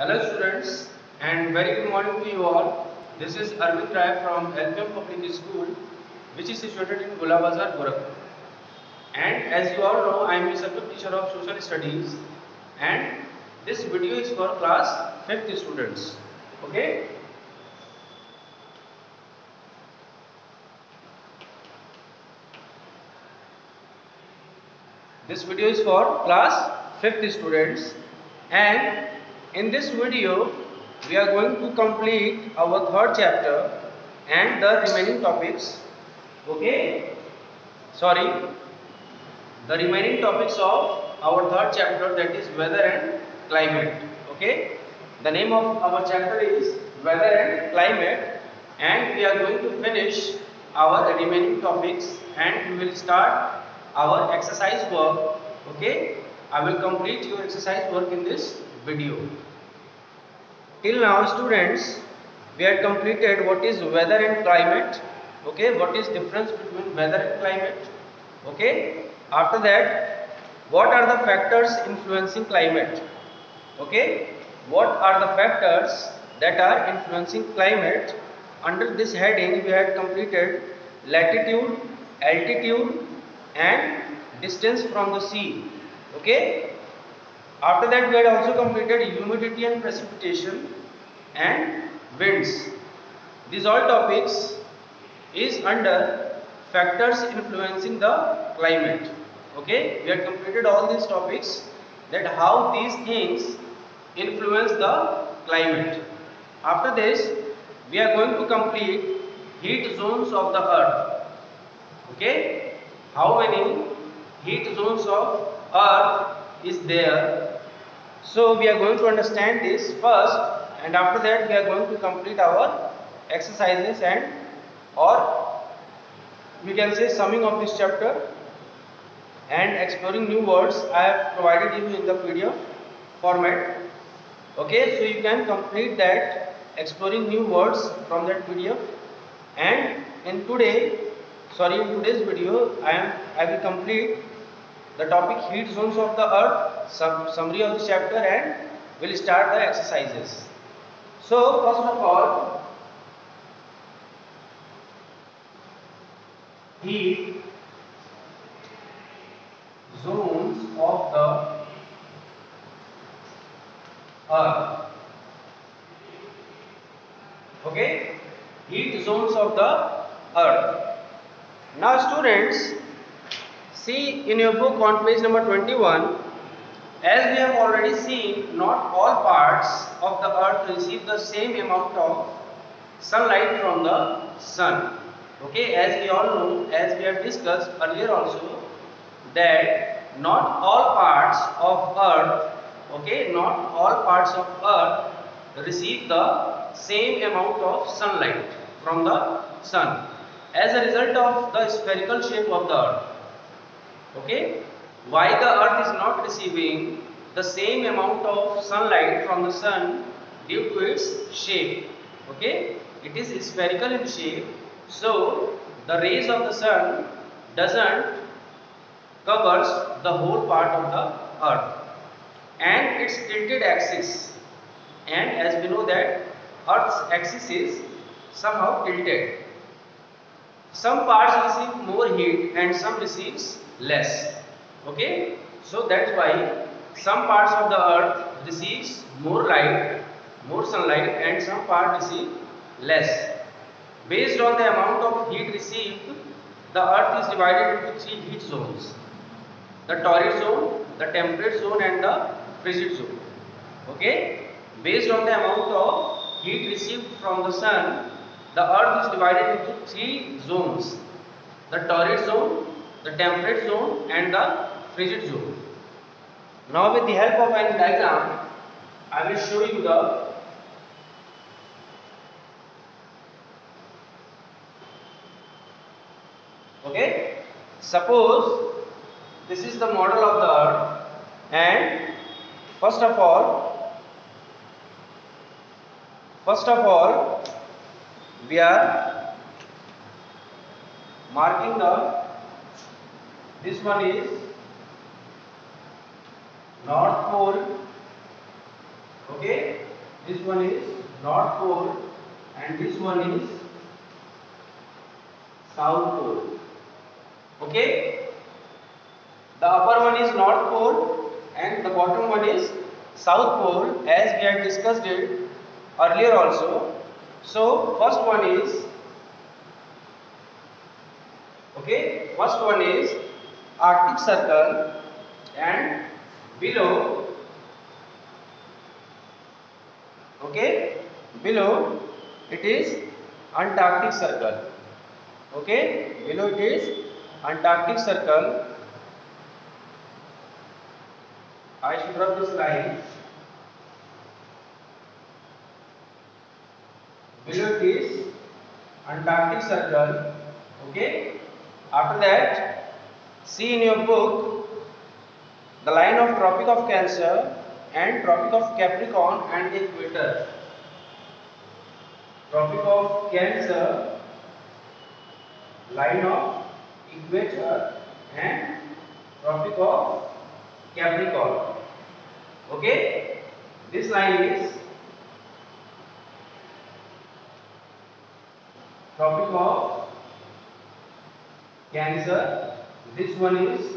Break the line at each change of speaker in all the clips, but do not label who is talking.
Hello students and very good morning to you all. This is Arvind Rai from LPM Public School, which is situated in Gulabazar, Gorakhpur. And as you all know, I am a subject teacher of social studies and this video is for class 5th students. Okay? This video is for class 5th students and in this video we are going to complete our third chapter and the remaining topics. Okay? Sorry, the remaining topics of our third chapter, that is weather and climate. Okay? The name of our chapter is weather and climate and we are going to finish our remaining topics and we will start our exercise work. Okay, I will complete your exercise work in this video. Till now students, we have completed what is weather and climate. Okay, what is difference between weather and climate. Okay, after that, what are the factors influencing climate. Okay, what are the factors that are influencing climate. Under this heading we had completed latitude, altitude and distance from the sea. Okay, after that we had also completed humidity and precipitation and winds. These all topics is under factors influencing the climate. Okay, we had completed all these topics, that how these things influence the climate. After this we are going to complete heat zones of the earth. Okay, how many heat zones of earth is there. So we are going to understand this first and after that we are going to complete our exercises and or we can say summing of this chapter and exploring new words. I have provided you in the PDF format. Okay, so you can complete that exploring new words from that PDF and in today's video I will complete the topic heat zones of the earth, summary of the chapter and will start the exercises. So first of all, heat zones of the earth. Okay, heat zones of the earth. Now students, see in your book on page number 21, as we have already seen, not all parts of the earth receive the same amount of sunlight from the sun. Okay, as we all know, as we have discussed earlier also, that not all parts of earth, okay, not all parts of earth receive the same amount of sunlight from the sun as a result of the spherical shape of the earth. Okay, why the earth is not receiving the same amount of sunlight from the sun? Due to its shape. Okay, it is spherical in shape, so the rays of the sun doesn't covers the whole part of the earth and its tilted axis, and as we know that earth's axis is somehow tilted. Some parts receive more heat and some receives less. Okay, so that's why some parts of the earth receives more light, more sunlight and some part receive less. Based on the amount of heat received, the earth is divided into three heat zones: the torrid zone, the temperate zone and the frigid zone. Okay, based on the amount of heat received from the sun, the earth is divided into three zones: the torrid zone, the temperate zone and the frigid zone. Now with the help of an diagram, I will show you the okay. Suppose this is the model of the earth and first of all we are marking this one is North Pole. Okay, this one is North Pole, and this one is South Pole. Okay, the upper one is North Pole and the bottom one is South Pole, as we had discussed it earlier also. So first one is Arctic Circle, and below, below it is Antarctic Circle. Below it is Antarctic Circle. I should draw this line. Below it is Antarctic Circle. After that, see in your book the line of Tropic of Cancer and Tropic of Capricorn and Equator. Tropic of Cancer, line of Equator, and Tropic of Capricorn. This line is Tropic of Cancer, this one is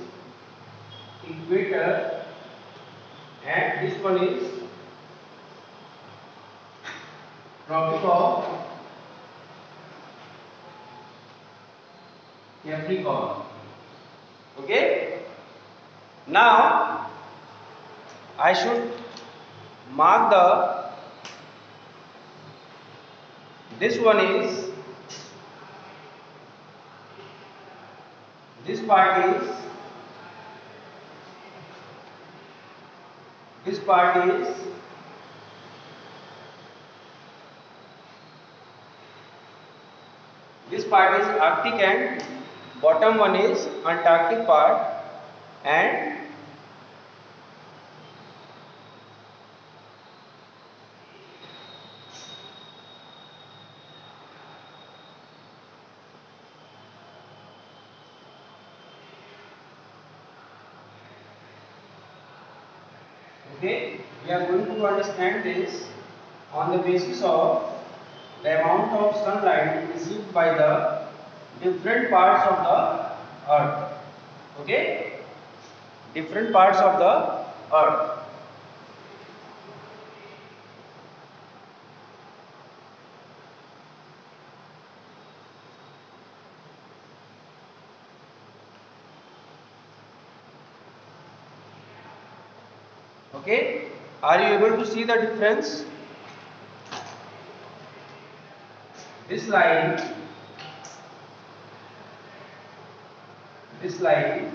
Equator, and this one is Tropic of Capricorn. Now I should mark this one is, this part is, this part is Arctic, and bottom one is Antarctic part, and we are going to understand this on the basis of the amount of sunlight received by the different parts of the earth. Different parts of the earth. Are you able to see the difference? This line, this line,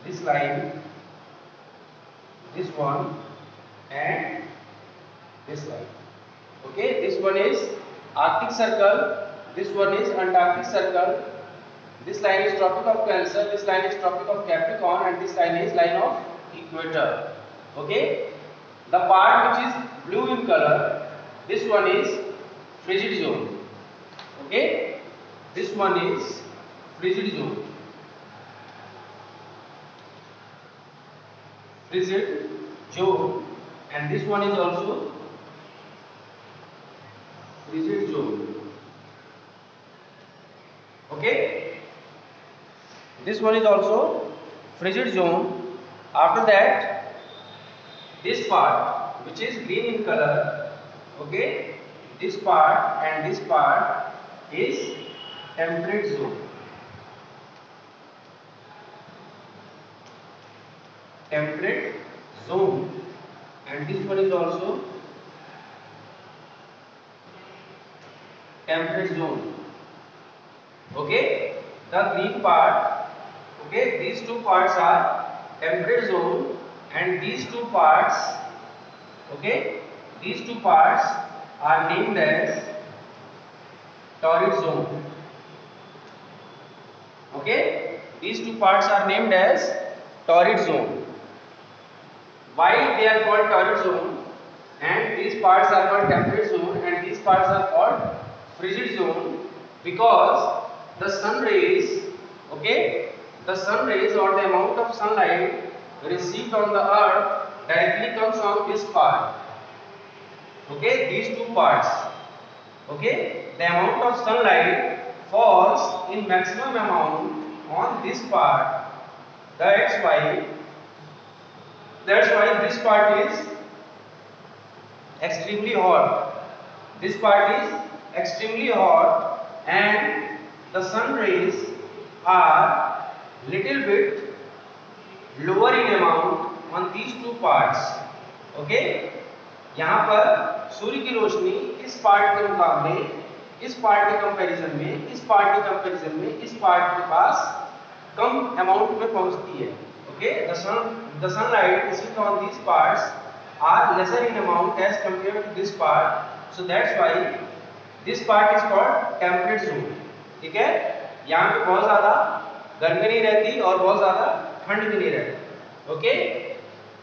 this line, this one, and this line. This one is Arctic Circle, this one is Antarctic Circle, this line is Tropic of Cancer, this line is Tropic of Capricorn, and this line is line of Equator. The part which is blue in color, this one is frigid zone. This one is frigid zone. Frigid zone, and this one is also frigid zone. This one is also frigid zone. After that, this part which is green in color, this part and this part is temperate zone. Temperate zone, and this one is also temperate zone. The green part, these two parts are temperate zone, and these two parts, these two parts are named as torrid zone. These two parts are named as torrid zone. Why they are called torrid zone, and these parts are called temperate zone, and these parts are called frigid zone? Because the sun rays, the sun rays, or the amount of sunlight received on the earth directly comes on this part. Okay, these two parts. Okay, the amount of sunlight falls in maximum amount on this part. That's why this part is extremely hot. This part is extremely hot, and the sun rays are little bit lower in amount on these two parts. Okay, यहाँ पर सूर्य की रोशनी इस part के मुकाबले, इस part के comparison में, इस पार्ट के कंपैरिजन में इस पार्ट के पास कम अमाउंट में पहुंचती है. Okay, the sunlight received on these parts are lesser in amount as compared to this part. So that's why this part is called temperate zone. ठीक है, यहाँ पे बहुत ज़्यादा गर्मी नहीं रहती और बहुत ज़्यादा ठंड भी नहीं रहती. Okay,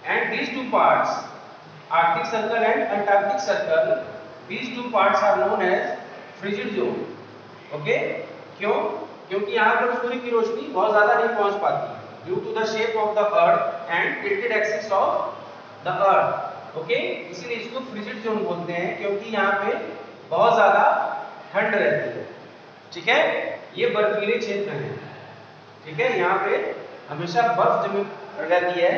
and these two parts, Arctic Circle and Antarctic Circle, these two parts are known as frigid zone. Okay, क्यों? क्योंकि यहाँ पर सूर्य की रोशनी बहुत ज़्यादा नहीं पहुँच पाती due to the shape of the earth and tilted axis of the earth. Okay, इसीलिए इसको फ्रिजिड जोन बोलते हैं क्योंकि यहाँ पे बहुत ज़्यादा ठंड रहती है. ठीक है, ये बर्फीले क्षेत्र हैं. ठीक है, यहाँ पे हमेशा बर्फ जमी रहती है.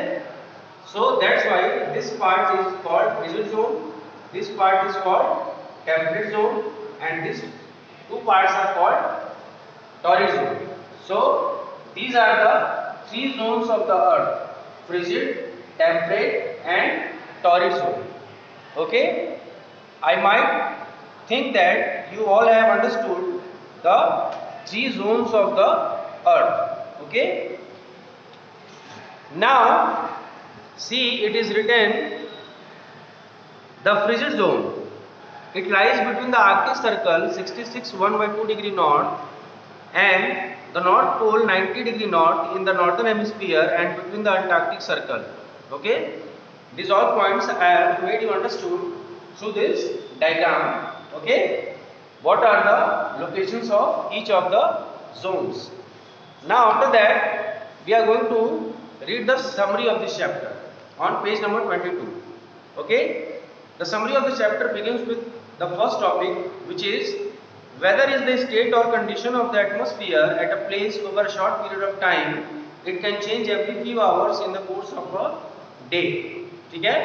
So that's why this part is called frigid zone, this part is called temperate zone, and these two parts are called torrid zone. So these are the three zones of the earth: frigid, temperate, and torrid zone. Okay, I might think that you all have understood the three zones of the earth. Okay, now see, it is written the frigid zone. It lies between the Arctic Circle 66.1/2° north and the North Pole 90° north in the northern hemisphere and between the Antarctic Circle. Okay, these all points I have made you understood through this diagram. Okay, what are the locations of each of the zones? Now after that we are going to read the summary of this chapter on page number 22. Okay, the summary of the chapter begins with the first topic, which is weather is the state or condition of the atmosphere at a place over a short period of time. It can change every few hours in the course of a day. ठीक है,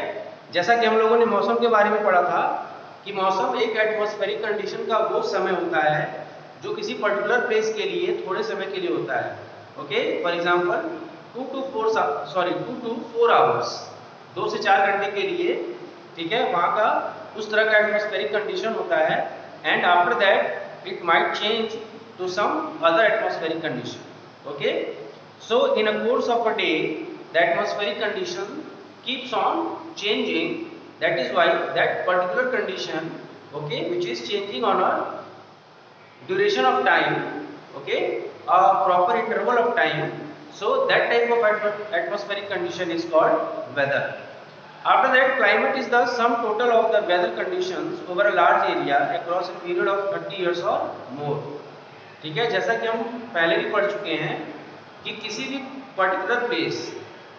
जैसा कि हम लोगों ने मौसम के बारे में पढ़ा था कि मौसम एक एटमॉस्फेरिक कंडीशन का वो समय होता है जो किसी पर्टिकुलर प्लेस के लिए थोड़े समय के लिए होता है. Okay, for example 2 to 4 hours, 2 से 4 घंटे के लिए. ठीक है, वहाँ का उस तरह का एटमॉस्फेरिक कंडीशन होता है. And after that it might change to some other atmospheric condition. Okay, so in a course of a day the atmospheric condition keeps on changing. That is why that particular condition, okay, which is changing on a duration of time, okay, a proper interval of time. So that type of atmospheric condition is called weather. After that, climate is the sum total of the weather conditions over a large area across a period of 30 years or more. ठीक है, जैसा कि हम पहले भी पढ़ चुके हैं कि किसी भी पर्टिकुलर प्लेस,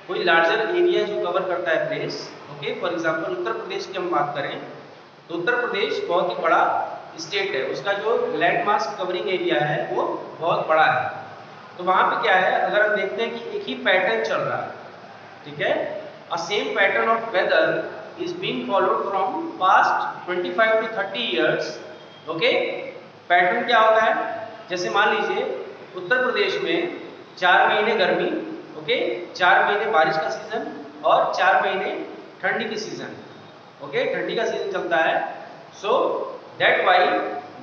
कोई लार्जर एरिया जो कवर करता है place. Okay, for example Uttar Pradesh की हम बात करें तो उत्तर प्रदेश बहुत ही बड़ा स्टेट है. उसका जो लैंड मास कवरिंग एरिया है वो बहुत बड़ा है. तो वहाँ पे क्या है, अगर हम देखते हैं कि एक ही पैटर्न चल रहा है. ठीक है, a same pattern of weather is being followed from past 25 to 30 years. Okay, pattern क्या होता है, जैसे मान लीजिए उत्तर प्रदेश में 4 महीने गर्मी, ओके, 4 महीने बारिश का सीजन और 4 महीने ठंडी की सीजन. ओके, ठंडी का सीजन चलता है. So that why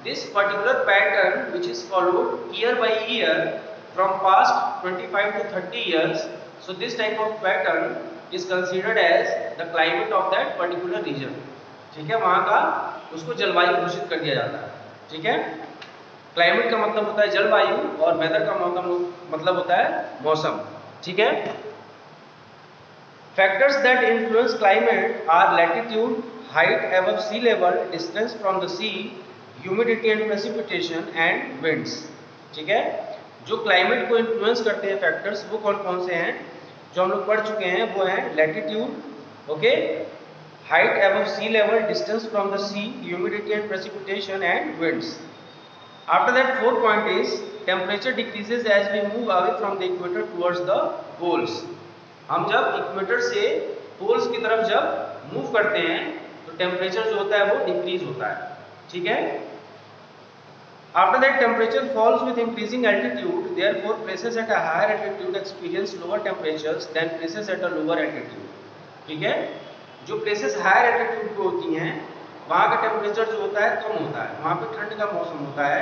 this particular pattern which is followed year by year from past 25 to 30 years. So this type of pattern is considered as the climate of that particular region. ठीक है, वहाँ का उसको जलवायु घोषित कर दिया जाता है. ठीक है, क्लाइमेट का मतलब होता है जलवायु और वेदर का मतलब होता है मौसम. ठीक है, factors that influence climate are latitude, height above sea level, distance from the sea, humidity and precipitation and winds. ठीक है, जो क्लाइमेट को इन्फ्लुएंस करते हैं फैक्टर्स वो कौन कौन से हैं जो हम लोग पढ़ चुके हैं. वो हैं latitude, Okay, height above sea level, distance from the sea, humidity and precipitation, and winds. After that, fourth point is temperature decreases as we move away from the equator towards the poles. हम जब equator से poles की तरफ जब move करते हैं तो temperature जो होता है वो डिक्रीज होता है. ठीक है. After that, temperature falls with increasing altitude. Therefore, places at a higher altitude experience lower temperatures than places at a lower altitude. ठीक है. जो प्लेसेस हायर एल्टीट्यूड पे होती हैं वहाँ का टेम्परेचर जो होता है कम होता है, वहाँ पे ठंड का मौसम होता है,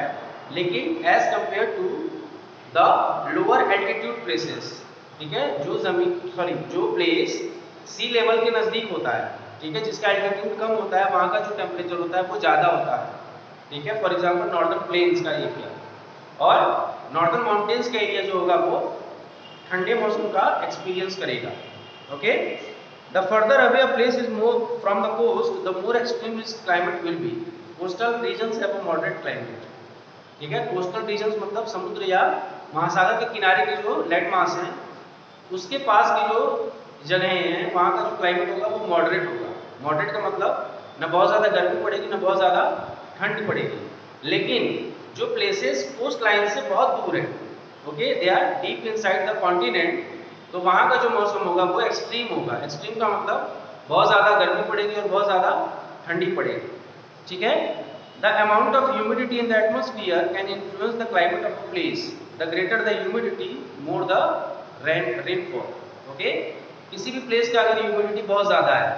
लेकिन as compare to the lower altitude places. ठीक है. जो प्लेस सी लेवल के नज़दीक होता है, ठीक है, जिसका एल्टीट्यूड कम होता है, वहाँ का जो टेम्परेचर होता है वो ज़्यादा होता है. ठीक है. फॉर एग्जाम्पल नॉर्दर्न प्लेन्स का एरिया और नॉर्दर्न माउंटेन्स का एरिया जो होगा वो ठंडे मौसम का एक्सपीरियंस करेगा. Okay. The further away a place is more from the coast, the more extreme its climate will be. Coastal regions have a moderate climate. ठीक है. कोस्टल रीजन्स मतलब समुद्र या महासागर के किनारे के जो लैंड मास हैं उसके पास की जो जगहें हैं वहाँ का जो क्लाइमेट होगा वो मॉडरेट होगा. मॉडरेट का मतलब न बहुत ज़्यादा गर्मी पड़ेगी न बहुत ज़्यादा ठंड पड़ेगी. लेकिन जो प्लेसेस कोस्ट लाइन से बहुत दूर है, okay, they are deep inside the continent, तो वहाँ का जो मौसम होगा वो एक्सट्रीम होगा. एक्सट्रीम का मतलब बहुत ज़्यादा गर्मी पड़ेगी और बहुत ज़्यादा ठंडी पड़ेगी. ठीक है. The amount of humidity in the atmosphere can influence the climate of a place. The greater the humidity more the rainfall. Okay. किसी भी प्लेस का अगर ह्यूमिडिटी बहुत ज़्यादा है,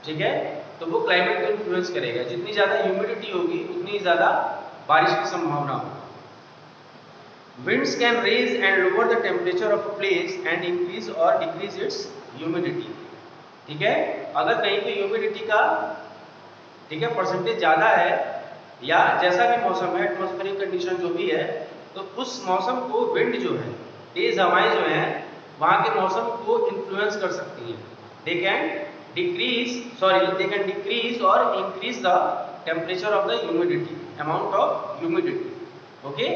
ठीक है, तो वो क्लाइमेट को इन्फ्लुएंस करेगा. जितनी ज़्यादा ह्यूमिडिटी होगी उतनी ज़्यादा बारिश की संभावना होगी. Winds can raise and lower the temperature of a place and increase or decrease its humidity. ठीक है. अगर कहीं पे ह्यूमिडिटी का, ठीक है, परसेंटेज ज़्यादा है या जैसा भी मौसम है, एटमॉस्फेरिक कंडीशन जो भी है, तो उस मौसम को विंड जो है, तेज हवाएं जो हैं, वहाँ के मौसम को इन्फ्लुएंस कर सकती हैं. They can decrease or increase the temperature of the humidity, amount of humidity. Okay.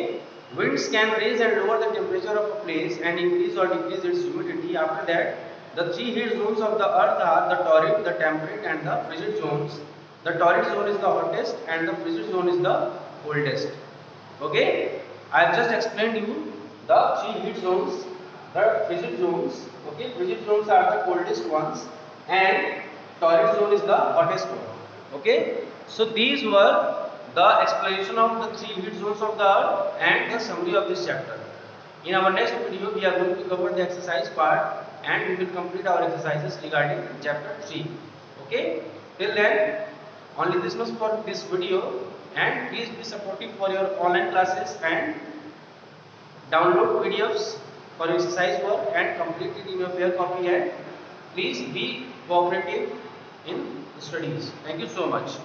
Winds can raise and lower the temperature of a place and increase or decrease its humidity. After that, the three heat zones of the earth are the torrid, the temperate and the frigid zones. The torrid zone is the hottest and the frigid zone is the coldest. Okay, I have just explained you the three heat zones, the frigid zones. Okay, frigid zones are the coldest ones and torrid zone is the hottest one. Okay, so these were the explanation of the three heat zones of the earth and the summary of this chapter. In our next video, we are going to cover the exercise part and we will complete our exercises regarding chapter 3. Okay? Till then, only this much for this video, and please be supportive for your online classes and download PDFs for exercise work and complete it in your fair copy, and please be cooperative in studies. Thank you so much.